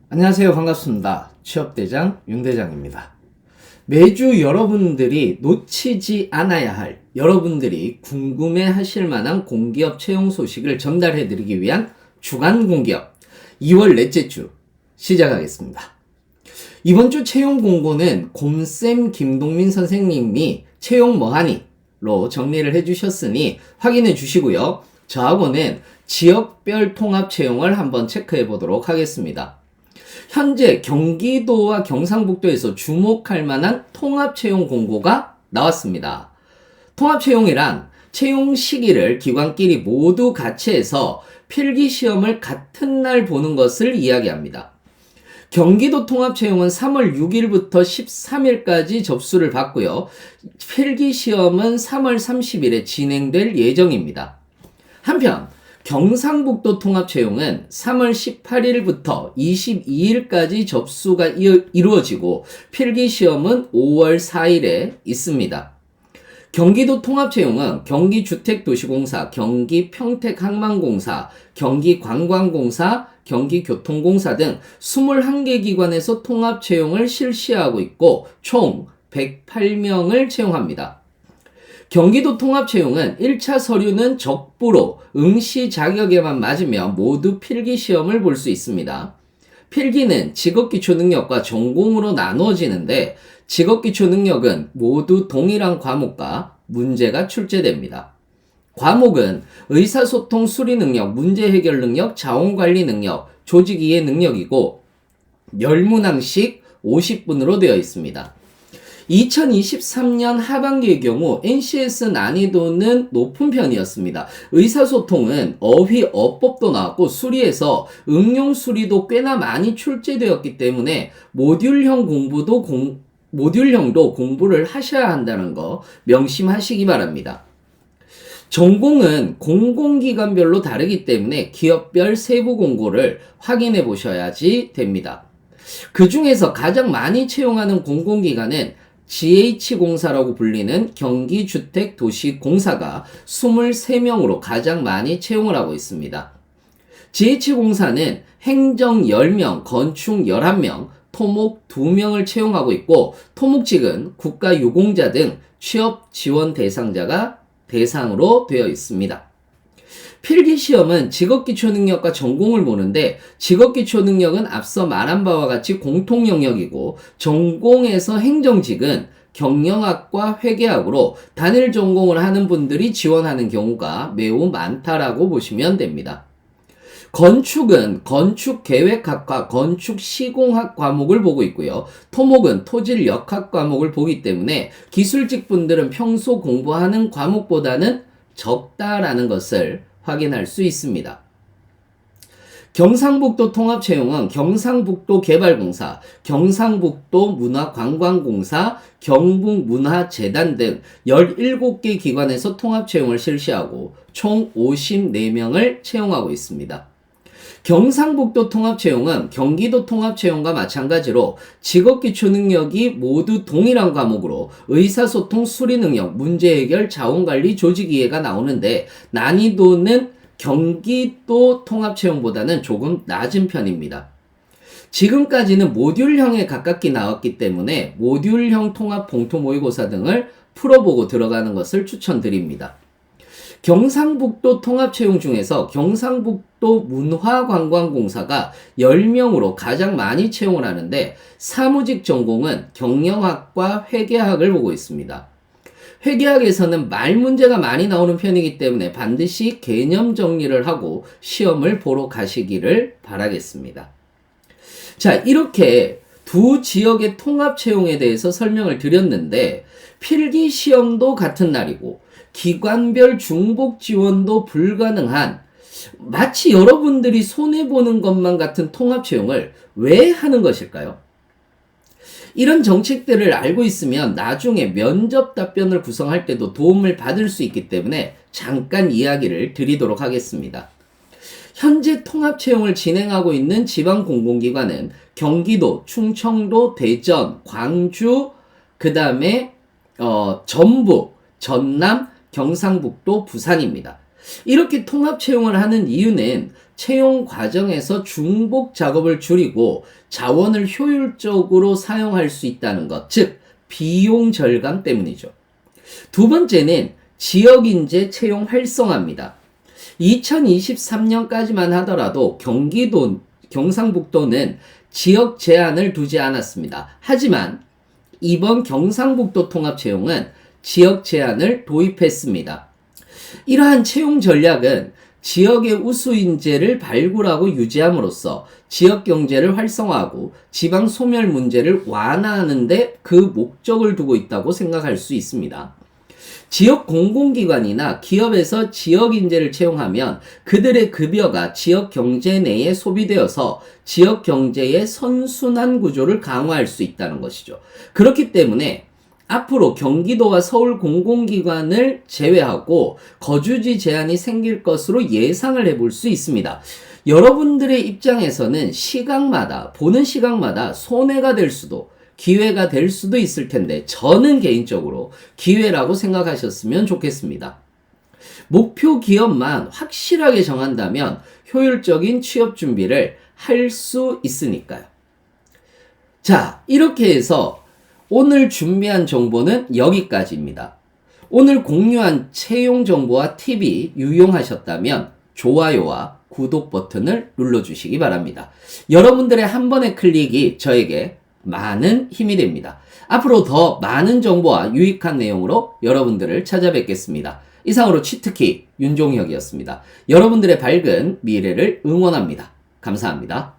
안녕하세요. 반갑습니다. 취업대장 윤대장입니다. 매주 여러분들이 놓치지 않아야 할, 여러분들이 궁금해 하실 만한 공기업 채용 소식을 전달해 드리기 위한 주간 공기업 2월 넷째 주 시작하겠습니다. 이번 주 채용 공고는 곰쌤 김동민 선생님이 채용 뭐하니?로 정리를 해주셨으니 확인해 주시고요. 저하고는 지역별 통합 채용을 한번 체크해 보도록 하겠습니다. 현재 경기도와 경상북도에서 주목할 만한 통합채용 공고가 나왔습니다. 통합채용이란 채용 시기를 기관끼리 모두 같이 해서 필기시험을 같은 날 보는 것을 이야기합니다. 경기도 통합채용은 3월 6일부터 13일까지 접수를 받고요. 필기시험은 3월 30일에 진행될 예정입니다. 한편 경상북도 통합채용은 3월 18일부터 22일까지 접수가 이루어지고 필기시험은 5월 4일에 있습니다. 경기도 통합채용은 경기주택도시공사, 경기평택항만공사, 경기관광공사, 경기교통공사 등 21개 기관에서 통합채용을 실시하고 있고 총 108명을 채용합니다. 경기도 통합채용은 1차 서류는 적부로 응시 자격에만 맞으면 모두 필기시험을 볼 수 있습니다. 필기는 직업기초능력과 전공으로 나누어지는데 직업기초능력은 모두 동일한 과목과 문제가 출제됩니다. 과목은 의사소통 수리능력, 문제해결능력, 자원관리능력, 조직이해 능력이고 10문항씩 50분으로 되어 있습니다. 2023년 하반기의 경우 NCS 난이도는 높은 편이었습니다. 의사소통은 어휘, 어법도 나왔고 수리에서 응용 수리도 꽤나 많이 출제되었기 때문에 모듈형도 공부를 하셔야 한다는 거 명심하시기 바랍니다. 전공은 공공기관별로 다르기 때문에 기업별 세부 공고를 확인해 보셔야지 됩니다. 그 중에서 가장 많이 채용하는 공공기관은 GH공사라고 불리는 경기주택도시공사가 23명으로 가장 많이 채용을 하고 있습니다. GH공사는 행정 10명, 건축 11명, 토목 2명을 채용하고 있고 토목직은 국가유공자 등 취업 지원 대상자가 대상으로 되어 있습니다. 필기시험은 직업기초능력과 전공을 보는데 직업기초능력은 앞서 말한 바와 같이 공통 영역이고 전공에서 행정직은 경영학과 회계학으로 단일 전공을 하는 분들이 지원하는 경우가 매우 많다라고 보시면 됩니다. 건축은 건축계획학과 건축시공학 과목을 보고 있고요. 토목은 토질역학 과목을 보기 때문에 기술직 분들은 평소 공부하는 과목보다는 적다라는 것을 확인할 수 있습니다. 경상북도 통합채용은 경상북도 개발공사, 경상북도 문화관광공사, 경북문화재단 등 17개 기관에서 통합채용을 실시하고 총 54명을 채용하고 있습니다. 경상북도 통합채용은 경기도 통합채용과 마찬가지로 직업기초능력이 모두 동일한 과목으로 의사소통 수리능력, 문제해결, 자원관리, 조직이해가 나오는데 난이도는 경기도 통합채용보다는 조금 낮은 편입니다. 지금까지는 모듈형에 가깝게 나왔기 때문에 모듈형 통합 봉투 모의고사 등을 풀어보고 들어가는 것을 추천드립니다. 경상북도 통합채용 중에서 경상북도 문화관광공사가 10명으로 가장 많이 채용을 하는데 사무직 전공은 경영학과 회계학을 보고 있습니다. 회계학에서는 말 문제가 많이 나오는 편이기 때문에 반드시 개념 정리를 하고 시험을 보러 가시기를 바라겠습니다. 자, 이렇게 두 지역의 통합 채용에 대해서 설명을 드렸는데 필기 시험도 같은 날이고 기관별 중복 지원도 불가능한 마치 여러분들이 손해보는 것만 같은 통합 채용을 왜 하는 것일까요? 이런 정책들을 알고 있으면 나중에 면접 답변을 구성할 때도 도움을 받을 수 있기 때문에 잠깐 이야기를 드리도록 하겠습니다. 현재 통합 채용을 진행하고 있는 지방 공공기관은 경기도, 충청도, 대전, 광주, 그 다음에 전북, 전남, 경상북도, 부산입니다. 이렇게 통합 채용을 하는 이유는 채용 과정에서 중복 작업을 줄이고 자원을 효율적으로 사용할 수 있다는 것, 즉 비용 절감 때문이죠. 두 번째는 지역인재 채용 활성화입니다. 2023년까지만 하더라도 경상북도는 지역 제한을 두지 않았습니다. 하지만 이번 경상북도 통합 채용은 지역 제한을 도입했습니다. 이러한 채용 전략은 지역의 우수 인재를 발굴하고 유지함으로써 지역 경제를 활성화하고 지방 소멸 문제를 완화하는 데 그 목적을 두고 있다고 생각할 수 있습니다. 지역 공공기관이나 기업에서 지역 인재를 채용하면 그들의 급여가 지역 경제 내에 소비되어서 지역 경제의 선순환 구조를 강화할 수 있다는 것이죠. 그렇기 때문에 앞으로 경기도와 서울 공공기관을 제외하고 거주지 제한이 생길 것으로 예상을 해볼 수 있습니다. 여러분들의 입장에서는 보는 시각마다 손해가 될 수도 기회가 될 수도 있을 텐데 저는 개인적으로 기회라고 생각하셨으면 좋겠습니다. 목표 기업만 확실하게 정한다면 효율적인 취업 준비를 할 수 있으니까요. 자, 이렇게 해서 오늘 준비한 정보는 여기까지입니다. 오늘 공유한 채용 정보와 팁이 유용하셨다면 좋아요와 구독 버튼을 눌러주시기 바랍니다. 여러분들의 한 번의 클릭이 저에게 많은 힘이 됩니다. 앞으로 더 많은 정보와 유익한 내용으로 여러분들을 찾아뵙겠습니다. 이상으로 치트키 윤종혁이었습니다. 여러분들의 밝은 미래를 응원합니다. 감사합니다.